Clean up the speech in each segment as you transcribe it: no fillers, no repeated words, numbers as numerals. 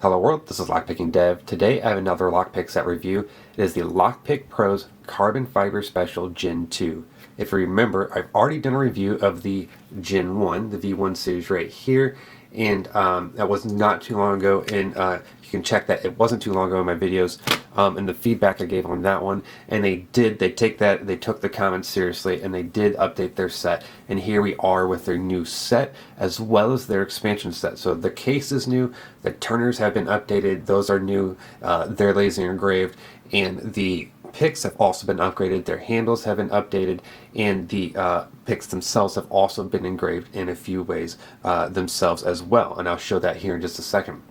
Hello world, this is Lockpicking Dev. Today I have another lockpick set review. It is the LockpickPros Carbon Fiber Special Gen 2. If you remember, I've already done a review of the Gen 1, the V1 series right here, and that was not too long ago, and you can check that it wasn't too long ago in my videos, and the feedback I gave on that one, and they took the comments seriously, and they did update their set, and here we are with their new set, as well as their expansion set. So the case is new, the turners have been updated, those are new, they're laser engraved, and the picks have also been upgraded, their handles have been updated, and the picks themselves have also been engraved in a few ways themselves as well, and I'll show that here in just a second.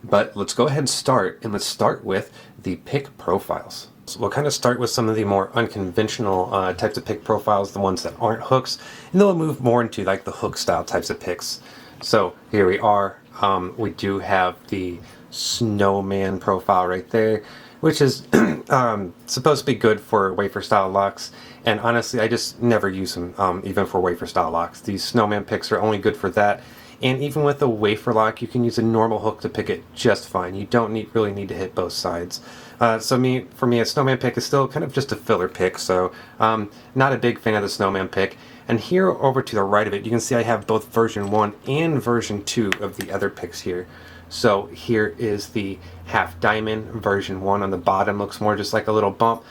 But let's go ahead and start, and let's start with the pick profiles. So we'll kind of start with some of the more unconventional types of pick profiles, the ones that aren't hooks, and then we'll move more into like the hook style types of picks. So here we are. We do have the snowman profile right there, which is supposed to be good for wafer style locks, and honestly I just never use them even for wafer style locks. These snowman picks are only good for that, and even with a wafer lock you can use a normal hook to pick it just fine. You don't really need to hit both sides. So for me a snowman pick is still kind of just a filler pick, so not a big fan of the snowman pick. And here over to the right of it you can see I have both version 1 and version 2 of the other picks here. So here is the half diamond. Version 1 on the bottom looks more just like a little bump.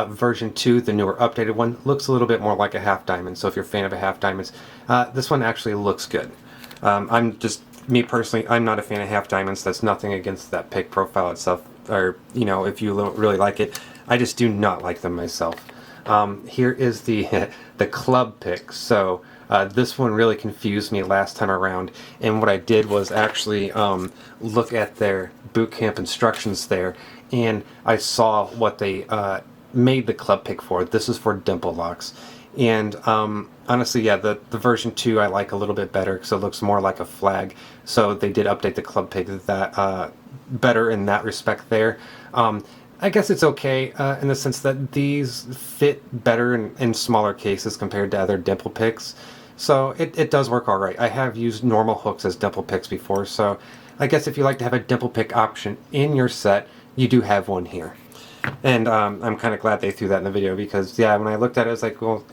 Version 2, the newer updated one, looks a little bit more like a half diamond. So if you're a fan of a half diamonds, this one actually looks good. Me personally, I'm not a fan of half diamonds. That's nothing against that pick profile itself, or if you really like it. I just do not like them myself. Here is the the club pick. So this one really confused me last time around, and what I did was actually look at their bootcamp instructions there, and I saw what they made the club pick for. This is for dimple locks, and honestly, yeah, the version 2 I like a little bit better because it looks more like a flag. So they did update the club pick that better in that respect there. I guess it's okay in the sense that these fit better in smaller cases compared to other dimple picks. So it does work alright. I have used normal hooks as dimple picks before, so I guess if you like to have a dimple pick option in your set, you do have one here. And I'm kind of glad they threw that in the video because, yeah, when I looked at it, I was like, well,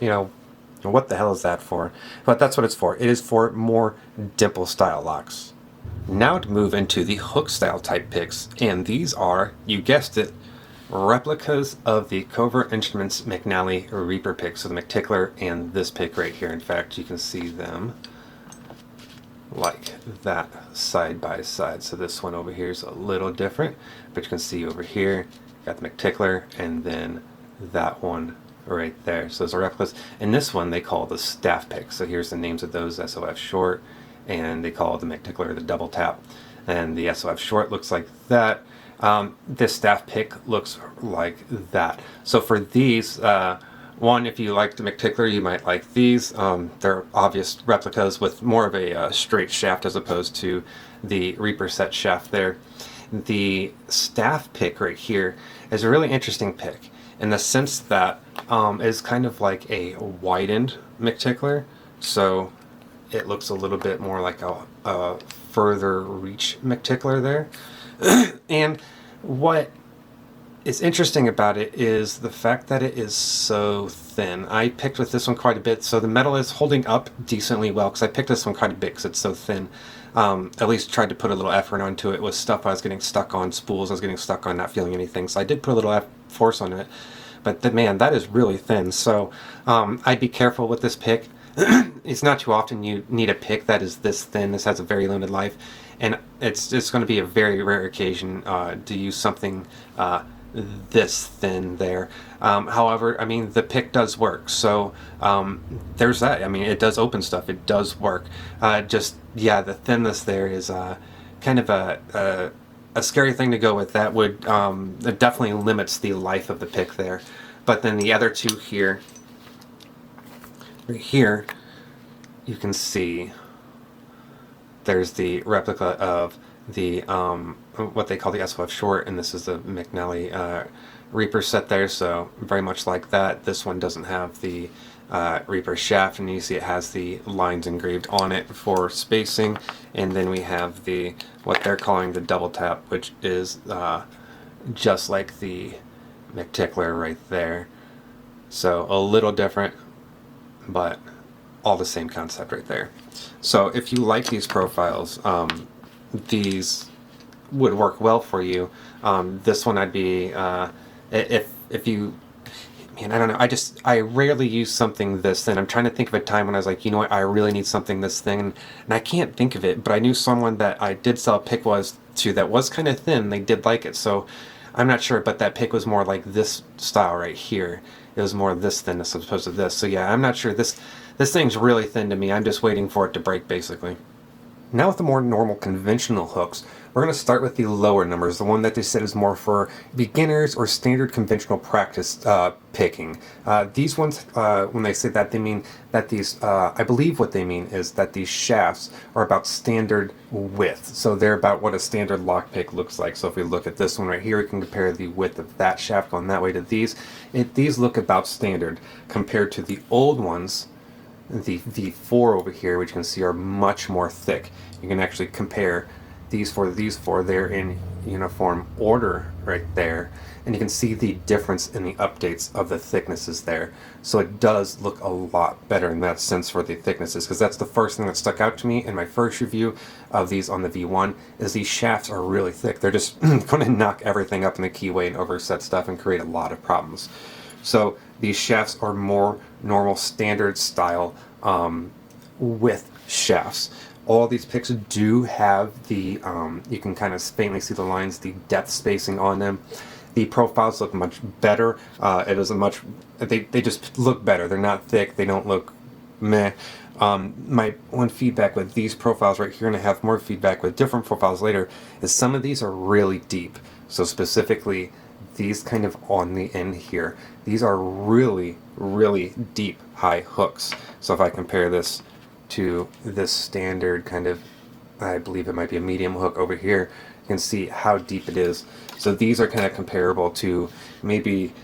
what the hell is that for? But that's what it's for. It is for more dimple style locks. Now to move into the hook style type picks, and these are, you guessed it, replicas of the Covert Instruments McNally Reaper picks, so the McTickler and this pick right here. In fact, you can see them like that side by side. So this one over here is a little different, but you can see over here, got the McTickler and then that one right there. So those are replicas. And this one they call the staff pick. So here's the names of those: SOF short, and they call the McTickler the double tap. And the SOF short looks like that. This staff pick looks like that. So for these, one, if you like the McTickler, you might like these. They're obvious replicas with more of a straight shaft as opposed to the Reaper set shaft there. The staff pick right here is a really interesting pick in the sense that it's kind of like a widened McTickler. So it looks a little bit more like a further reach McTickler there. And what is interesting about it is the fact that it is so thin. I picked with this one quite a bit, so the metal is holding up decently well because I picked this one quite a bit because it's so thin. At least tried to put a little effort onto it with stuff I was getting stuck on, spools I was getting stuck on, not feeling anything. So I did put a little force on it, but man, that is really thin. So I'd be careful with this pick. It's not too often you need a pick that is this thin. This has a very limited life, and it's going to be a very rare occasion to use something this thin there. However, I mean, the pick does work, so there's that. I mean, it does open stuff. It does work. Just, yeah, the thinness there is kind of a scary thing to go with. That would it definitely limits the life of the pick there. But then the other two here, right here, you can see there's the replica of the what they call the SOF short, and this is the McNally Reaper set there, so very much like that. This one doesn't have the Reaper shaft, and you see it has the lines engraved on it for spacing. And then we have the what they're calling the double tap, which is just like the McTickler right there. So a little different, but all the same concept right there. So if you like these profiles, these would work well for you. This one I'd be if you, man, I don't know. I rarely use something this thin. I'm trying to think of a time when I was like, you know what, I really need something this thin, and I can't think of it. But I knew someone that I did sell a pick to that was kind of thin. They did like it, so I'm not sure. But that pick was more like this style right here. It was more this thin as opposed to this. So yeah, I'm not sure. This thing's really thin to me. I'm just waiting for it to break, basically. Now with the more normal conventional hooks, we're going to start with the lower numbers, the one that they said is more for beginners or standard conventional practice picking. These ones, when they say that, they mean that these, I believe what they mean is that these shafts are about standard width. So they're about what a standard lockpick looks like. So if we look at this one right here, we can compare the width of that shaft going that way to these. These look about standard compared to the old ones. The V4 over here, which you can see are much more thick. You can actually compare these four. They're in uniform order right there, and you can see the difference in the updates of the thicknesses there. So it does look a lot better in that sense for the thicknesses, because that's the first thing that stuck out to me in my first review of these on the V1 is these shafts are really thick. They're just going to knock everything up in the keyway and overset stuff and create a lot of problems. So these shafts are more normal standard style with shafts. All these picks do have the, you can kind of faintly see the lines, the depth spacing on them. The profiles look much better. It is a much, they just look better. They're not thick. They don't look meh. My one feedback with these profiles right here, and I have more feedback with different profiles later, is some of these are really deep. So specifically, these kind of on the end here, these are really, really deep high hooks. So if I compare this to this standard kind of, I believe it might be a medium hook over here, you can see how deep it is. So these are kind of comparable to maybe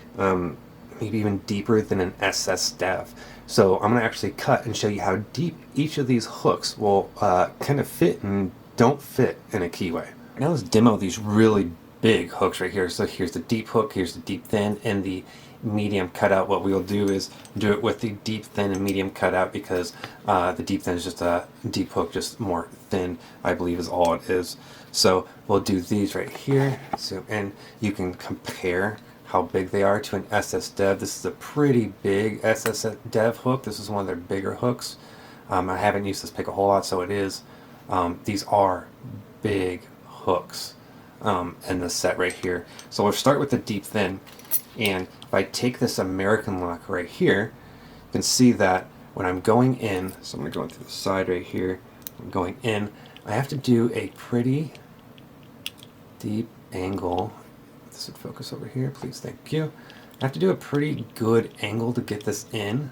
even deeper than an SS Dev. So I'm going to actually cut and show you how deep each of these hooks will kind of fit and don't fit in a keyway. Now let's demo these really big hooks right here. So here's the deep hook, here's the deep thin, and the medium cutout. What we'll do is do it with the deep thin and medium cutout, because the deep thin is just a deep hook, just more thin, I believe is all it is. So we'll do these right here. So, and you can compare how big they are to an SS Dev. This is a pretty big SS Dev hook. This is one of their bigger hooks. I haven't used this pick a whole lot, so it is. These are big hooks in this set right here. So we'll start with the deep thin, and if I take this American lock right here, you can see that when I'm going in, so I'm going to go into the side right here, I'm going in, I have to do a pretty deep angle. This would focus over here, please, thank you. I have to do a pretty good angle to get this in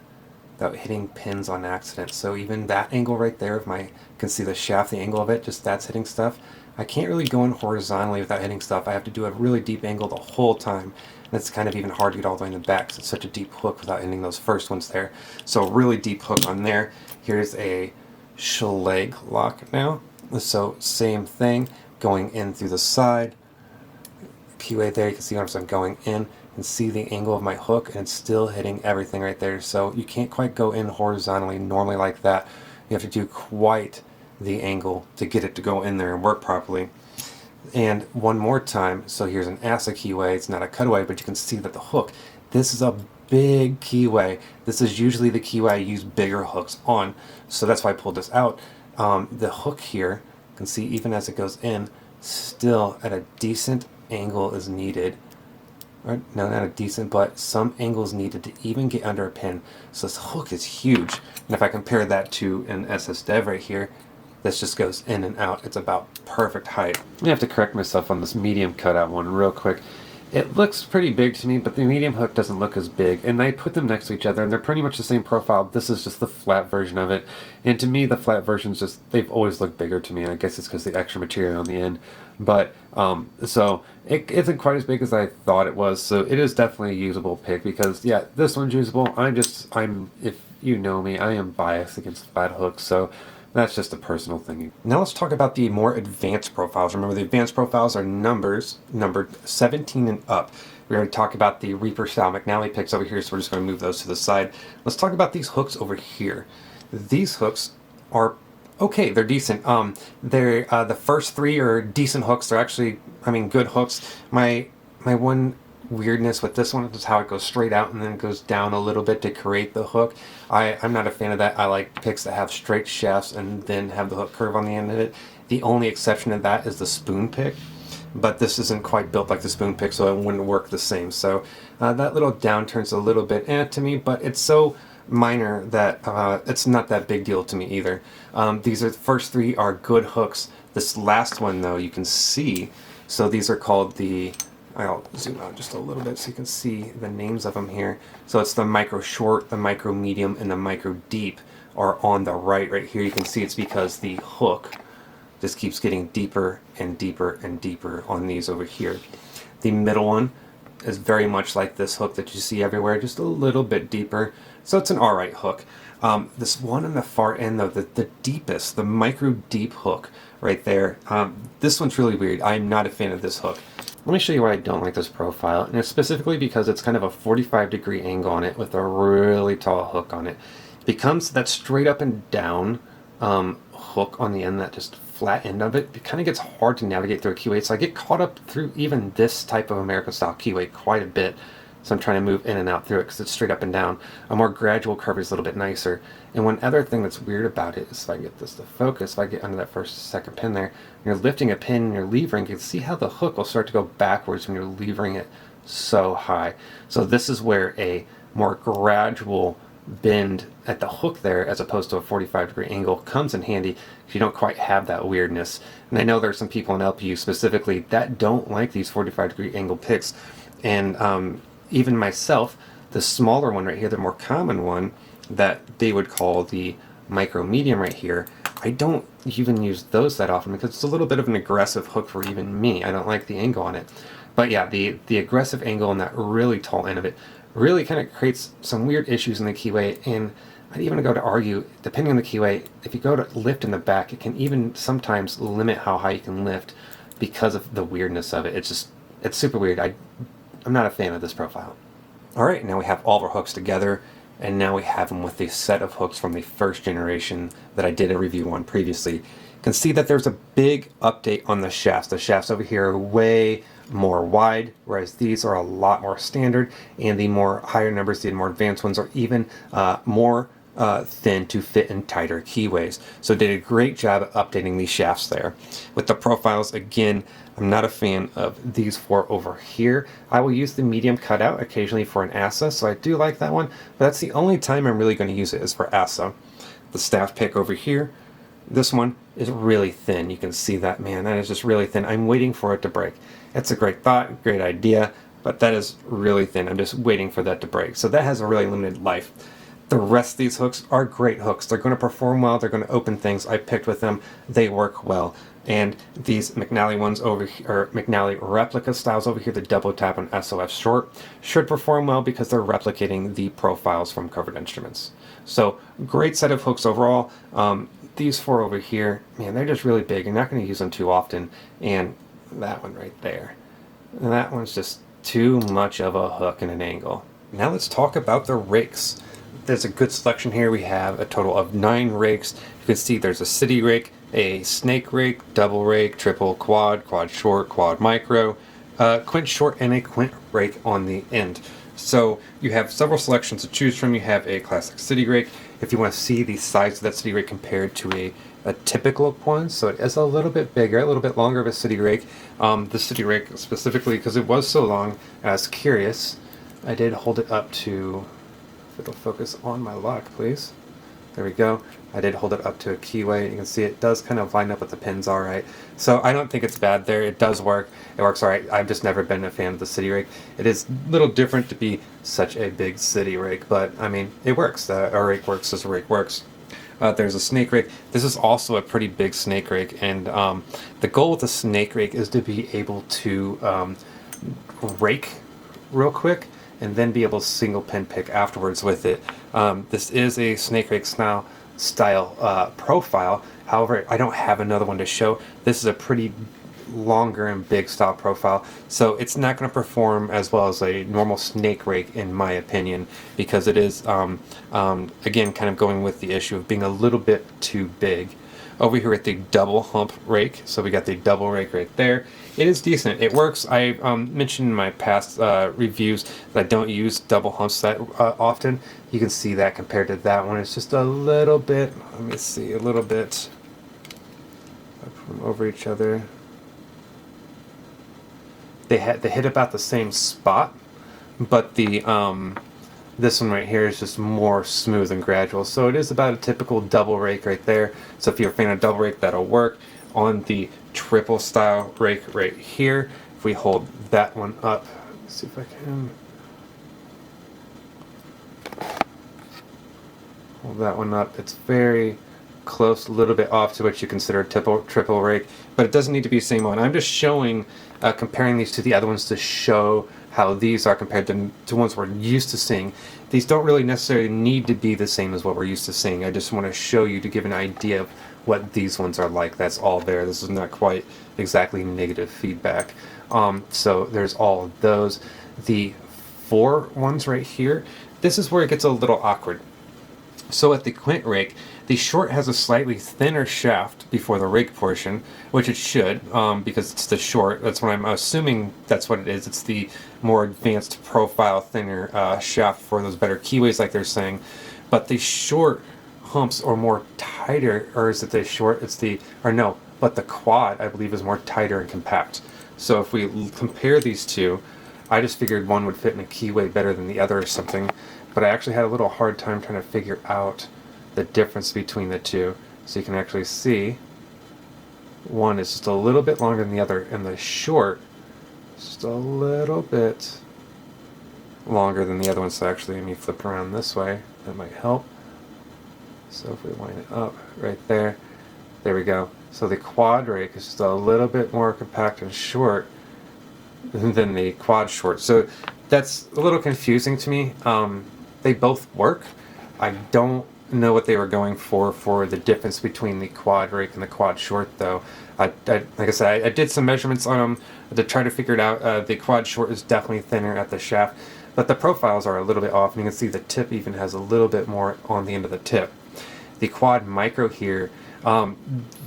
without hitting pins on accident. So even that angle right there, if you can see the shaft, the angle of it, just that's hitting stuff. I can't really go in horizontally without hitting stuff. I have to do a really deep angle the whole time. And it's kind of even hard to get all the way in the back because it's such a deep hook without hitting those first ones there. So really deep hook on there. Here's a Schlag lock now. So same thing, going in through the side. Keyway there, you can see what I'm going in and see the angle of my hook, and it's still hitting everything right there. So you can't quite go in horizontally normally like that. You have to do quite the angle to get it to go in there and work properly. And one more time, so here's an ASA keyway. It's not a cutaway, but you can see that the hook, this is a big keyway. This is usually the keyway I use bigger hooks on, so that's why I pulled this out. The hook here, you can see even as it goes in, still at a decent angle is needed. Or, no, not a decent, but some angles needed to even get under a pin. So this hook is huge. And if I compare that to an SS Dev right here, this just goes in and out. It's about perfect height. I'm gonna have to correct myself on this medium cutout one real quick. It looks pretty big to me, but the medium hook doesn't look as big. And I put them next to each other, and they're pretty much the same profile. This is just the flat version of it. And to me, the flat versions just, they've always looked bigger to me. And I guess it's because the extra material on the end. But, so it isn't quite as big as I thought it was. So it is definitely a usable pick because, yeah, this one's usable. If you know me, I am biased against flat hooks, so that's just a personal thing. Now let's talk about the more advanced profiles. Remember, the advanced profiles are numbered 17 and up. We already talked about the Reaper style McNally picks over here, so we're just going to move those to the side. Let's talk about these hooks over here. These hooks are okay, they're decent. They're the first three are decent hooks. They're actually, I mean, good hooks. My one weirdness with this one is how it goes straight out and then it goes down a little bit to create the hook. I'm not a fan of that. I like picks that have straight shafts and then have the hook curve on the end of it. The only exception to that is the spoon pick, but this isn't quite built like the spoon pick, so it wouldn't work the same. So that little downturn's a little bit to me, but it's so minor that it's not that big deal to me either. These are the first three are good hooks. This last one though, you can see, so these are called the, I'll zoom out just a little bit so you can see the names of them here. So it's the micro short, the micro medium, and the micro deep are on the right here. You can see it's because the hook just keeps getting deeper and deeper and deeper on these over here. The middle one is very much like this hook that you see everywhere, just a little bit deeper. So it's an alright hook. This one on the far end though, the deepest, the micro deep hook right there, this one's really weird. I'm not a fan of this hook. Let me show you why I don't like this profile, and it's specifically because it's kind of a 45-degree angle on it with a really tall hook on it. It becomes that straight up and down hook on the end, that just flat end of it. It kind of gets hard to navigate through a keyway, so I get caught up through even this type of American style keyway quite a bit. So I'm trying to move in and out through it because it's straight up and down. A more gradual curve is a little bit nicer. And one other thing that's weird about it is if I get this to focus, if I get under that second pin there, you're lifting a pin and you're levering, you can see how the hook will start to go backwards when you're levering it so high. So this is where a more gradual bend at the hook there as opposed to a 45-degree angle comes in handy if you don't quite have that weirdness. And I know there's some people in LPU specifically that don't like these 45-degree angle picks. And even myself, the smaller one right here, the more common one that they would call the micro medium right here, I don't even use those that often because it's a little bit of an aggressive hook for even me. I don't like the angle on it. But yeah, the aggressive angle on that really tall end of it really kind of creates some weird issues in the keyway. And I'd even go to argue, depending on the keyway, if you go to lift in the back, it can even sometimes limit how high you can lift because of the weirdness of it. It's super weird. I'm not a fan of this profile. Alright, now we have all of our hooks together, and now we have them with the set of hooks from the first generation that I did a review on previously. You can see that there's a big update on the shafts. The shafts over here are way more wide, whereas these are a lot more standard, and the more higher numbers, the more advanced ones are even more thin to fit in tighter keyways. So did a great job at updating these shafts there. With the profiles, again, I'm not a fan of these four over here. I will use the medium cutout occasionally for an ASA, so I do like that one, but that's the only time I'm really going to use it is for ASA. The staff pick over here, this one is really thin. You can see that, man, that is just really thin. I'm waiting for it to break. It's a great thought, great idea, but that is really thin. I'm just waiting for that to break. So that has a really limited life. The rest of these hooks are great hooks. They're going to perform well. They're going to open things. I picked with them. They work well. And these McNally ones over here, or McNally replica styles over here, the double tap and SOF short, should perform well because they're replicating the profiles from covered instruments. So great set of hooks overall. These four over here, man, they're just really big. You're not going to use them too often. And that one right there. And that one's just too much of a hook and an angle. Now let's talk about the rakes. There's a good selection here. We have a total of 9 rakes. You can see there's a city rake, a snake rake, double rake, triple, quad, quad short, quad micro, quint short, and a quint rake on the end. So you have several selections to choose from. You have a classic city rake. If you want to see the size of that city rake compared to a typical one, so it is a little bit bigger, a little bit longer of a city rake. The city rake specifically, because it was so long, I was curious. I did hold it up to, if it'll focus on my lock, please. There we go. I did hold it up to a keyway. You can see it does kind of line up with the pins all right. So I don't think it's bad there. It does work. It works all right. I've just never been a fan of the city rake. It is a little different to be such a big city rake, but I mean, it works. A rake works as a rake works. There's a snake rake. This is also a pretty big snake rake, and the goal with the snake rake is to be able to rake real quick and then be able to single pin pick afterwards with it. This is a snake rake style profile. However, I don't have another one to show. This is a pretty longer and big style profile, so it's not going to perform as well as a normal snake rake in my opinion, because it is again kind of going with the issue of being a little bit too big. Over here at the double hump rake, so we got the double rake right there. It is decent. It works. I mentioned in my past reviews that I don't use double humps that often. You can see that compared to that one, it's just a little bit, let me see, a little bit over each other. They hit about the same spot, but the this one right here is just more smooth and gradual. So it is about a typical double rake right there. So if you're a fan of double rake, that'll work. On the triple style rake right here, if we hold that one up, let's see if I can hold that one up. It's very close, a little bit off to what you consider a triple rake, but it doesn't need to be the same one. I'm just showing, comparing these to the other ones to show how these are compared to ones we're used to seeing. These don't really necessarily need to be the same as what we're used to seeing. I just want to show you to give an idea of what these ones are like. That's all there. This is not quite exactly negative feedback. So there's all of those. The 4 ones right here, this is where it gets a little awkward. So at the quint rake, the short has a slightly thinner shaft before the rake portion, which it should, because it's the short. That's what I'm assuming that's what it is. It's the more advanced profile, thinner shaft for those better keyways like they're saying. But the short humps are more tighter, or is it the short? It's the, or no, but the quad, I believe, is more tighter and compact. So if we compare these two, I just figured one would fit in a keyway better than the other or something. But I actually had a little hard time trying to figure out the difference between the two. So you can actually see one is just a little bit longer than the other, and the short is just a little bit longer than the other one. So actually, let me flip around this way. That might help. So if we line it up right there, there we go. So the quad rake is just a little bit more compact and short than the quad short. So that's a little confusing to me. They both work. I don't know what they were going for the difference between the quad rake and the quad short, though. Like I said, I did some measurements on them to try to figure it out. The quad short is definitely thinner at the shaft, but the profiles are a little bit off, and you can see the tip even has a little bit more on the end of the tip. The quad micro here,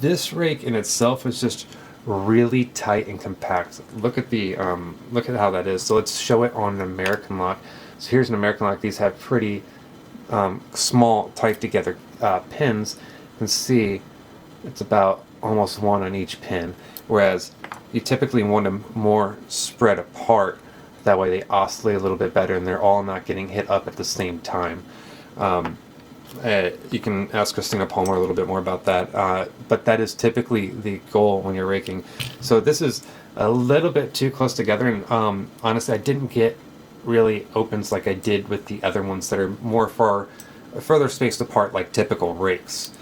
this rake in itself is just really tight and compact. Look at the look at how that is. So let's show it on an American lock. So here's an American lock. These have pretty small, tight together pins. You can see it's about almost one on each pin, whereas you typically want them more spread apart. That way they oscillate a little bit better, and they're all not getting hit up at the same time. You can ask Christina Palmer a little bit more about that, but that is typically the goal when you're raking. So this is a little bit too close together, and honestly, I didn't get really opens like I did with the other ones that are more further spaced apart, like typical rakes.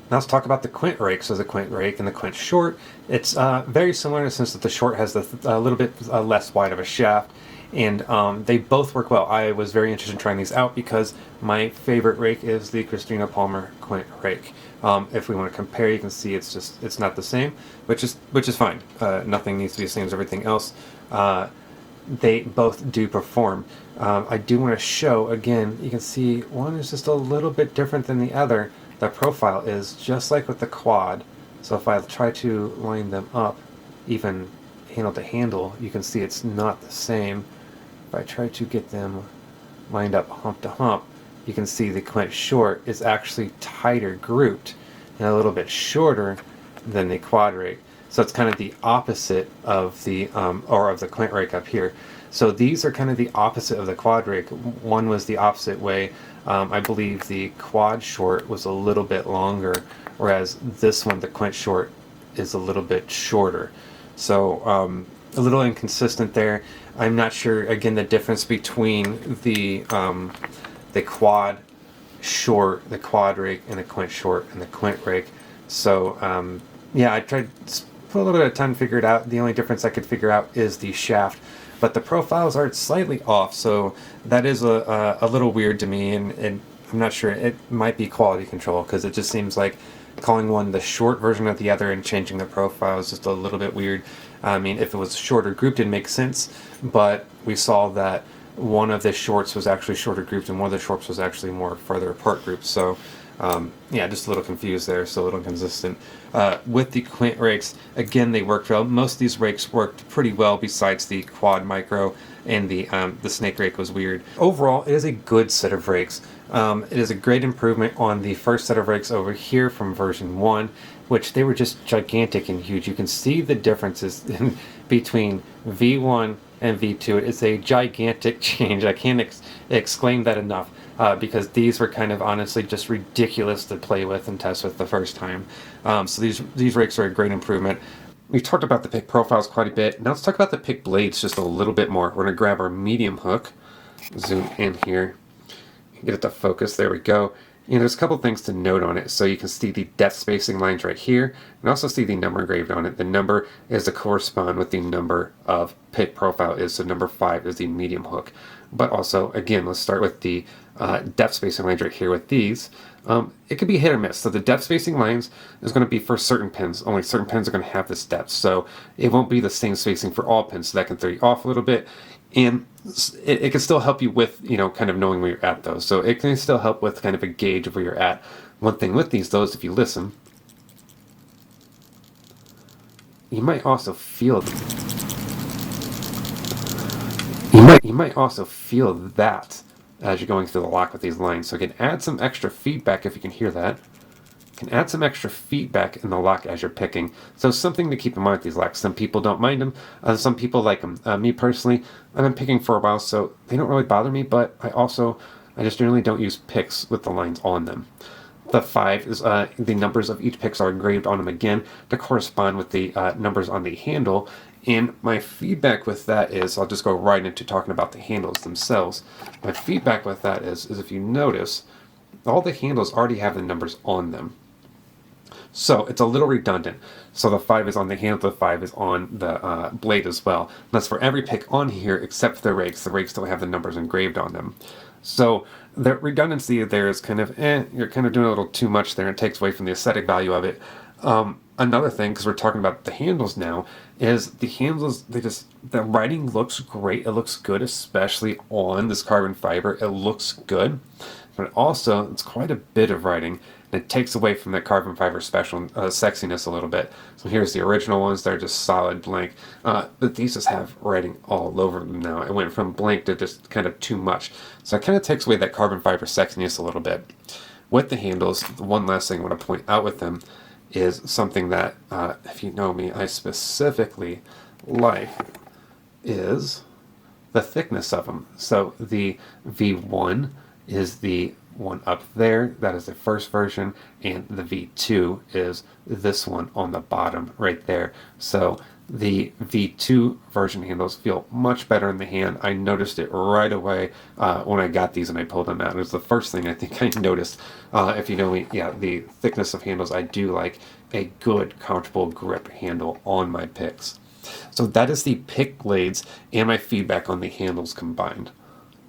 Now let's talk about the quint rake. So the quint rake and the quint short, it's very similar in the sense that the short has a little bit less wide of a shaft, and they both work well. I was very interested in trying these out because my favorite rake is the Christina Palmer quint rake. If we want to compare, you can see it's not the same, which is fine. Nothing needs to be the same as everything else. They both do perform. I do want to show again. You can see one is just a little bit different than the other. The profile is just like with the quad. So if I try to line them up, even handle to handle, you can see it's not the same. If I try to get them lined up hump to hump, you can see the quint short is actually tighter grouped and a little bit shorter than the quad rake. So it's kind of the opposite of the of the quint rake up here. So these are kind of the opposite of the quad rake. One was the opposite way. I believe the quad short was a little bit longer, whereas this one, the quint short, is a little bit shorter. So a little inconsistent there. I'm not sure, again, the difference between the quad short, the quad rake, and the quint short and the quint rake. So yeah, I tried to put a little bit of time to figure it out. The only difference I could figure out is the shaft. but the profiles are slightly off, so that is a little weird to me, and I'm not sure. It might be quality control, because it just seems like calling one the short version of the other and changing the profile is just a little bit weird. I mean, if it was shorter grouped, it'd make sense, but we saw that one of the shorts was actually shorter grouped and one of the shorts was actually more further apart grouped. So yeah, just a little confused there, so a little inconsistent. With the Quint rakes, again, they worked well. Most of these rakes worked pretty well, besides the quad micro, and the snake rake was weird. Overall, it is a good set of rakes. It is a great improvement on the first set of rakes over here from version 1, which they were just gigantic and huge. You can see the differences between V1 and V2. It's a gigantic change. I can't exclaim that enough, because these were kind of honestly just ridiculous to play with and test with the first time. So these rakes are a great improvement. We talked about the pick profiles quite a bit. Now let's talk about the pick blades just a little bit more. We're going to grab our medium hook, zoom in here, get it to focus. There we go. And there's a couple things to note on it. So you can see the depth spacing lines right here, and also see the number engraved on it. The number is to correspond with the number of pick profile is. So number 5 is the medium hook. But also, again, let's start with the depth spacing lines right here with these. It could be hit or miss. So the depth spacing lines is going to be for certain pins. Only certain pins are going to have this depth. So it won't be the same spacing for all pins. So that can throw you off a little bit. And it can still help you with, kind of knowing where you're at, though. So it can still help with kind of a gauge of where you're at. One thing with these, though, is if you listen, you might also feel that as you're going through the lock with these lines. So it can add some extra feedback if you can hear that. Can add some extra feedback in the lock as you're picking. So something to keep in mind with these locks. Some people don't mind them. Some people like them. Me personally, I've been picking for a while, so they don't really bother me, but I just generally don't use picks with the lines on them. The 5 is the numbers of each picks are engraved on them again to correspond with the numbers on the handle. And my feedback with that is, I'll just go right into talking about the handles themselves. My feedback with that is if you notice, all the handles already have the numbers on them. So it's a little redundant. So the 5 is on the handle, the 5 is on the blade as well. And that's for every pick on here except for the rakes. The rakes don't have the numbers engraved on them. So the redundancy there is kind of, you're kind of doing a little too much there. It takes away from the aesthetic value of it. Another thing, because we're talking about the handles now, is the handles, the writing looks great. It looks good, especially on this carbon fiber. It looks good. But also, it's quite a bit of writing, and it takes away from that carbon fiber special sexiness a little bit. So here's the original ones. They're just solid blank. But these just have writing all over them now. It went from blank to just kind of too much. So it kind of takes away that carbon fiber sexiness a little bit. With the handles, one last thing I want to point out with them is something that, if you know me, I specifically like, is the thickness of them. So the V1 is the one up there, that is the first version, and the V2 is this one on the bottom right there. So the V2 version handles feel much better in the hand. I noticed it right away when I got these and I pulled them out. It was the first thing I think I noticed. If you know me, yeah, the thickness of handles, I do like a good, comfortable grip handle on my picks. So that is the pick blades and my feedback on the handles combined.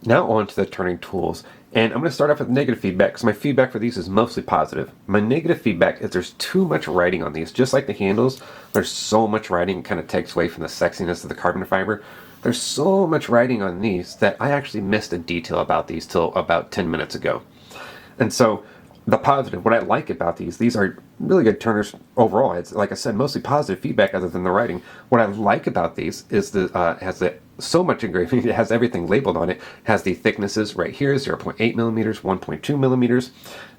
Now on to the turning tools. And I'm going to start off with negative feedback, because my feedback for these is mostly positive. My negative feedback is there's too much writing on these. Just like the handles, there's so much writing, it kind of takes away from the sexiness of the carbon fiber. There's so much writing on these that I actually missed a detail about these till about 10 minutes ago. And so the positive, what I like about these are really good turners overall. It's, like I said, mostly positive feedback other than the writing. What I like about these is has so much engraving. It has everything labeled on it. Has the thicknesses right here, 0.8 millimeters, 1.2 millimeters.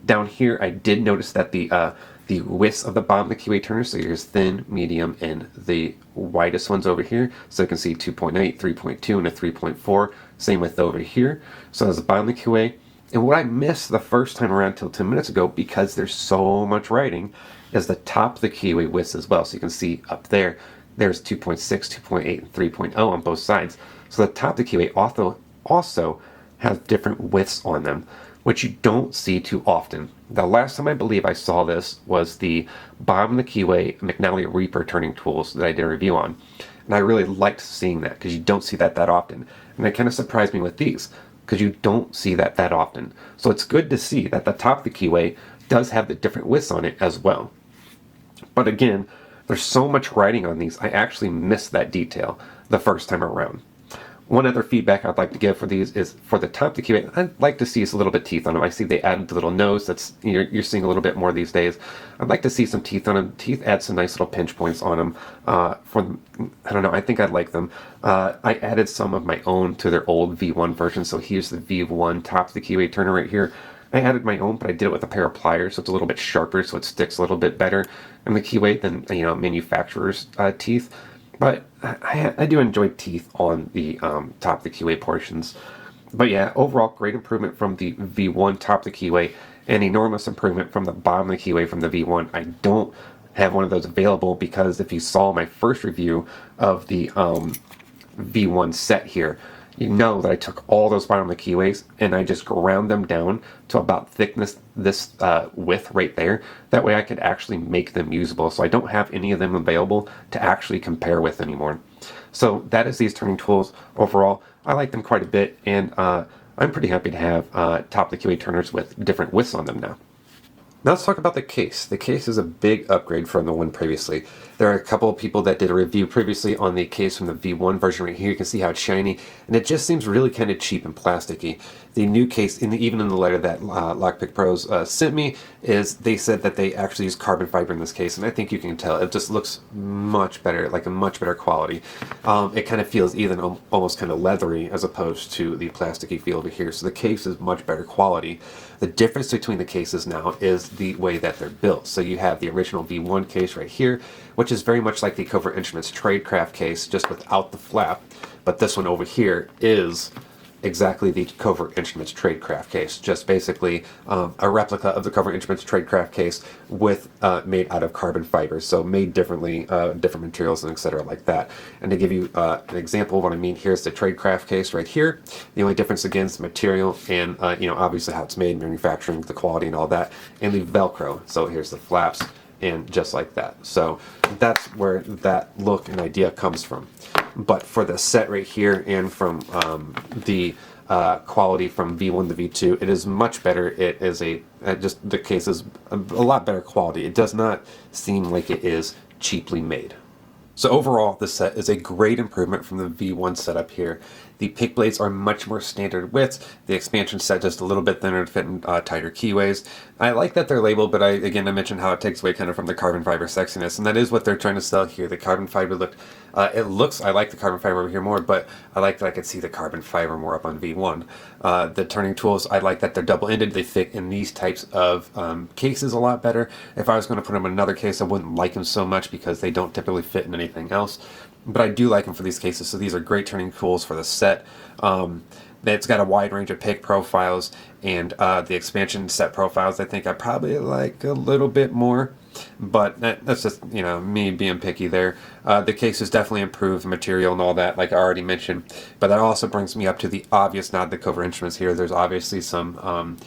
Down here, I did notice that the widths of the bottom of the keyway turners, so here's thin, medium, and the widest ones over here. So you can see 2.8, 3.2, and a 3.4. Same width over here. So that's the bottom of the keyway. And what I missed the first time around till 10 minutes ago, because there's so much writing, is the top of the keyway widths as well. So you can see up there, there's 2.6, 2.8, and 3.0 on both sides. So the top of the keyway also has different widths on them, which you don't see too often. The last time I believe I saw this was the bottom of the keyway McNally Reaper turning tools that I did a review on. And I really liked seeing that because you don't see that often. And it kind of surprised me with these because you don't see that often. So it's good to see that the top of the keyway does have the different widths on it as well. But again, there's so much writing on these, I actually missed that detail the first time around. One other feedback I'd like to give for these is for the top of the keyway, I'd like to see a little bit of teeth on them. I see they added the little nose. That's you're seeing a little bit more these days. I'd like to see some teeth on them. Teeth add some nice little pinch points on them. I don't know. I think I'd like them. I added some of my own to their old V1 version. So here's the V1 top of the keyway turner right here. I added my own, but I did it with a pair of pliers, so it's a little bit sharper, so it sticks a little bit better in the keyway than manufacturer's teeth. But I do enjoy teeth on the top of the keyway portions. But yeah, overall great improvement from the V1 top of the keyway, and enormous improvement from the bottom of the keyway from the V1. I don't have one of those available because if you saw my first review of the V1 set here, you know that I took all those bottom of the keyways and I just ground them down to about thickness, this width right there. That way I could actually make them usable. So I don't have any of them available to actually compare with anymore. So that is these turning tools overall. I like them quite a bit, and I'm pretty happy to have top of the keyway turners with different widths on them now. Now let's talk about the case. The case is a big upgrade from the one previously. There are a couple of people that did a review previously on the case from the V1 version right here. You can see how it's shiny, and it just seems really kind of cheap and plasticky. The new case, even in the letter that LockpickPros sent me, is they said that they actually use carbon fiber in this case, and I think you can tell. It just looks much better, like a much better quality. It kind of feels even almost kind of leathery as opposed to the plasticky feel over here. So the case is much better quality. The difference between the cases now is the way that they're built. So you have the original V1 case right here, which is very much like the Covert Instruments Tradecraft case, just without the flap. But this one over here is exactly the Covert Instruments Tradecraft case, just basically a replica of the Covert Instruments Tradecraft case with made out of carbon fiber, so made differently, different materials and etc. like that. And to give you an example of what I mean, here's the Tradecraft case right here. The only difference again is the material and obviously how it's made, manufacturing, the quality and all that, and the Velcro. So here's the flaps, and just like that. So that's where that look and idea comes from. But for the set right here and from the quality from V1 to V2, it is much better. It is just the case is a lot better quality. It does not seem like it is cheaply made. So overall, this set is a great improvement from the V1 setup here. The pick blades are much more standard widths. The expansion set just a little bit thinner to fit in tighter keyways. I like that they're labeled, but I mentioned how it takes away kind of from the carbon fiber sexiness, and that is what they're trying to sell here. The carbon fiber look, I like the carbon fiber over here more, but I like that I could see the carbon fiber more up on V1. The turning tools, I like that they're double-ended. They fit in these types of cases a lot better. If I was going to put them in another case, I wouldn't like them so much because they don't typically fit in anything else. But I do like them for these cases, so these are great turning tools for the set. It's got a wide range of pick profiles, and the expansion set profiles I think I probably like a little bit more, but that's just me being picky there. The case has definitely improved the material and all that, like I already mentioned, but that also brings me up to the obvious nod to Covert Instruments here. There's obviously some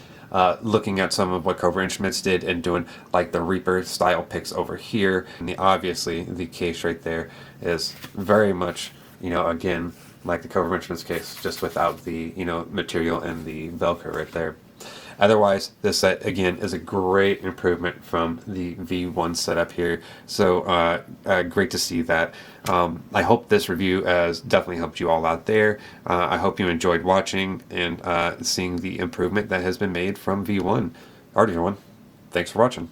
looking at some of what Covert Instruments did and doing like the Reaper style picks over here, and obviously the case right there is very much again like the Covert Instruments case, just without the material and the Velcro right there. Otherwise, this set again is a great improvement from the V1 setup here. So great to see that. I hope this review has definitely helped you all out there. I hope you enjoyed watching and seeing the improvement that has been made from V1. Alright everyone, thanks for watching.